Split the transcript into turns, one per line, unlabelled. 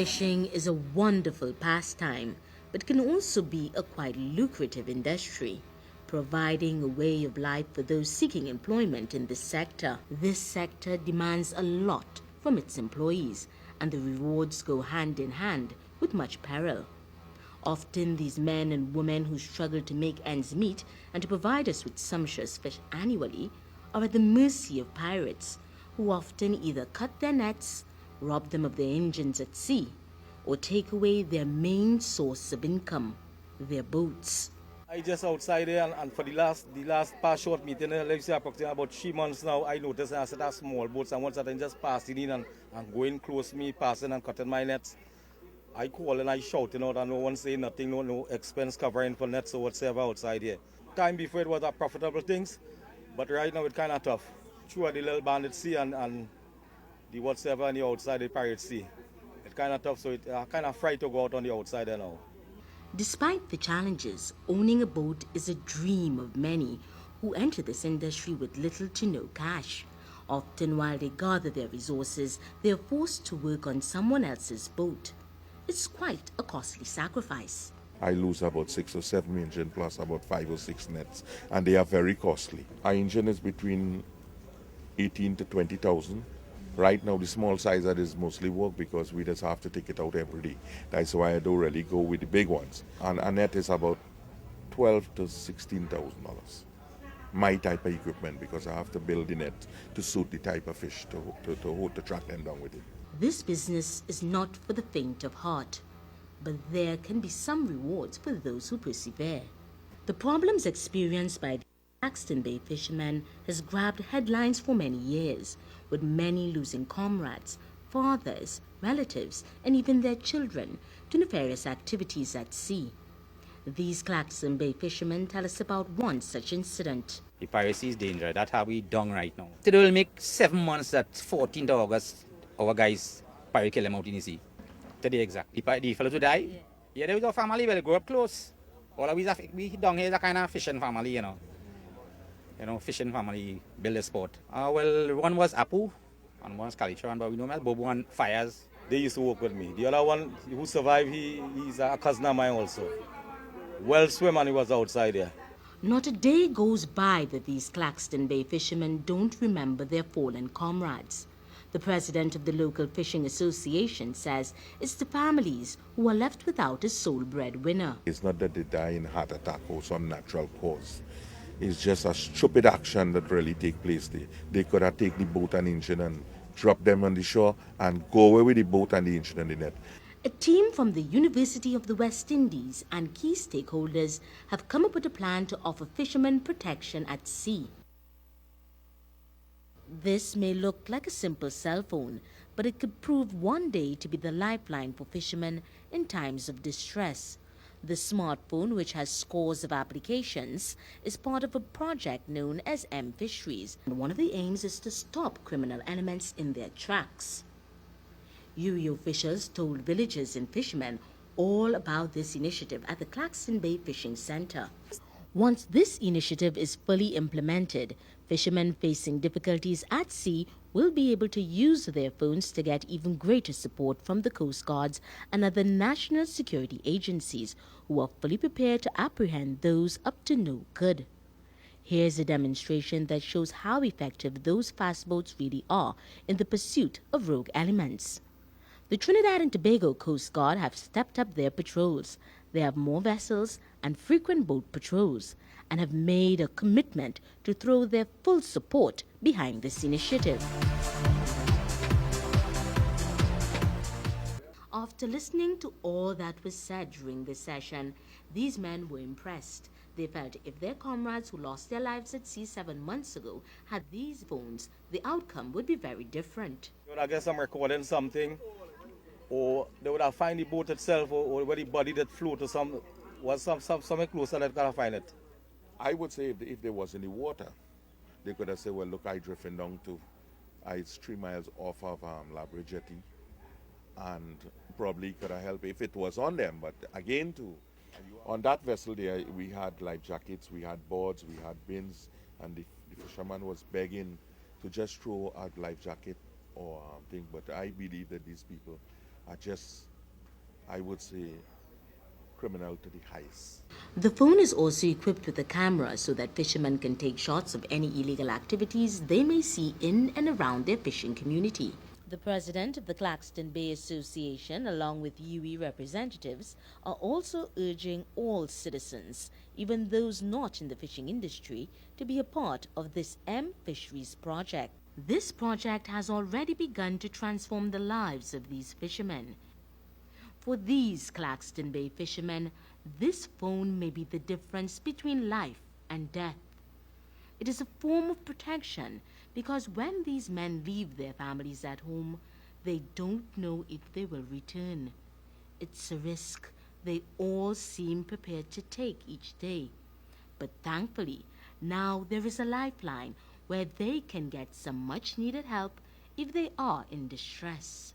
Fishing is a wonderful pastime, but can also be a quite lucrative industry, providing a way of life for those seeking employment in this sector. This sector demands a lot from its employees, and the rewards go hand in hand with much peril. Often these men and women who struggle to make ends meet and to provide us with sumptuous fish annually are at the mercy of pirates, who often either cut their nets, rob them of their engines at sea, or take away their main source of income, their boats.
I just outside there, and for the last past short meeting, let's say approximately about 3 months now, I noticed I said that small boats, and once I just passing in and going close me, passing and cutting my nets. I call and I shouting out, and no one say nothing, no expense covering for nets or whatsoever outside here. Time before it was a profitable things, but right now it's kind of tough. Through the little bandit sea and the whatsoever on the outside the pirate sea. It's kind of tough, so it's kind of fright to go out on the outside there now.
Despite the challenges, owning a boat is a dream of many who enter this industry with little to no cash. Often while they gather their resources, they are forced to work on someone else's boat. It's quite a costly sacrifice.
I lose about 6 or 7 engine plus about 5 or 6 nets, and they are very costly. Our engine is between 18 to 20,000. Right now, the small size that is mostly work because we just have to take it out every day. That's why I don't really go with the big ones. And a net is about $12,000 to $16,000. My type of equipment, because I have to build the net to suit the type of fish to track them down with it.
This business is not for the faint of heart, but there can be some rewards for those who persevere. The problems experienced by the Claxton Bay fishermen has grabbed headlines for many years, with many losing comrades, fathers, relatives, and even their children to nefarious activities at sea. These Claxton Bay fishermen tell us about one such incident.
The piracy is dangerous. That's how we done right now. It will make 7 months that 14th of August, our guys, pirate kill them out in the sea. Today exact. The fellows who die, yeah, they was our family, well, they grow up close. All of we down here is a kind of fishing family, you know. Fishing family, build a sport. Well, one was Apu, and one was Kalitran, but we know Bobo and Fires.
They used to work with me. The other one who survived, he's a cousin of mine also. Well swim, and he was outside there.
Not a day goes by that these Claxton Bay fishermen don't remember their fallen comrades. The president of the local fishing association says it's the families who are left without a sole breadwinner.
It's not that they die in heart attack or some natural cause. It's just a stupid action that really take place there. They could have taken the boat and engine and drop them on the shore and go away with the boat and the engine and the net.
A team from the University of the West Indies and key stakeholders have come up with a plan to offer fishermen protection at sea. This may look like a simple cell phone, but it could prove one day to be the lifeline for fishermen in times of distress. The smartphone, which has scores of applications, is part of a project known as mFisheries, and one of the aims is to stop criminal elements in their tracks. UAE officials told villagers and fishermen all about this initiative at the Claxton Bay Fishing Center. Once this initiative is fully implemented, fishermen facing difficulties at sea will be able to use their phones to get even greater support from the Coast Guards and other national security agencies who are fully prepared to apprehend those up to no good. Here's a demonstration that shows how effective those fast boats really are in the pursuit of rogue elements. The Trinidad and Tobago Coast Guard have stepped up their patrols. They have more vessels and frequent boat patrols, and have made a commitment to throw their full support behind this initiative. After listening to all that was said during this session, these men were impressed. They felt if their comrades who lost their lives at sea 7 months ago had these phones, the outcome would be very different.
I guess I'm recording something, or they would have found the boat itself, or where the body that flew to somewhere closer that could have find it.
I would say if they was in the water, they could have said, well, look, I drifting down to, it's 3 miles off of Labrador Jetty, and probably could have helped if it was on them. But again, on that vessel there, we had life jackets, we had boards, we had bins, and the fisherman was begging to just throw a life jacket or thing. But I believe that these people are just I would say, criminal to the highest.
The phone is also equipped with a camera so that fishermen can take shots of any illegal activities they may see in and around their fishing community. The president of the Claxton Bay Association, along with UE representatives, are also urging all citizens, even those not in the fishing industry, to be a part of this mFisheries project. This project has already begun to transform the lives of these fishermen. For these Claxton Bay fishermen, this phone may be the difference between life and death. It is a form of protection because when these men leave their families at home, they don't know if they will return. It's a risk they all seem prepared to take each day. But thankfully, now there is a lifeline where they can get some much needed help if they are in distress.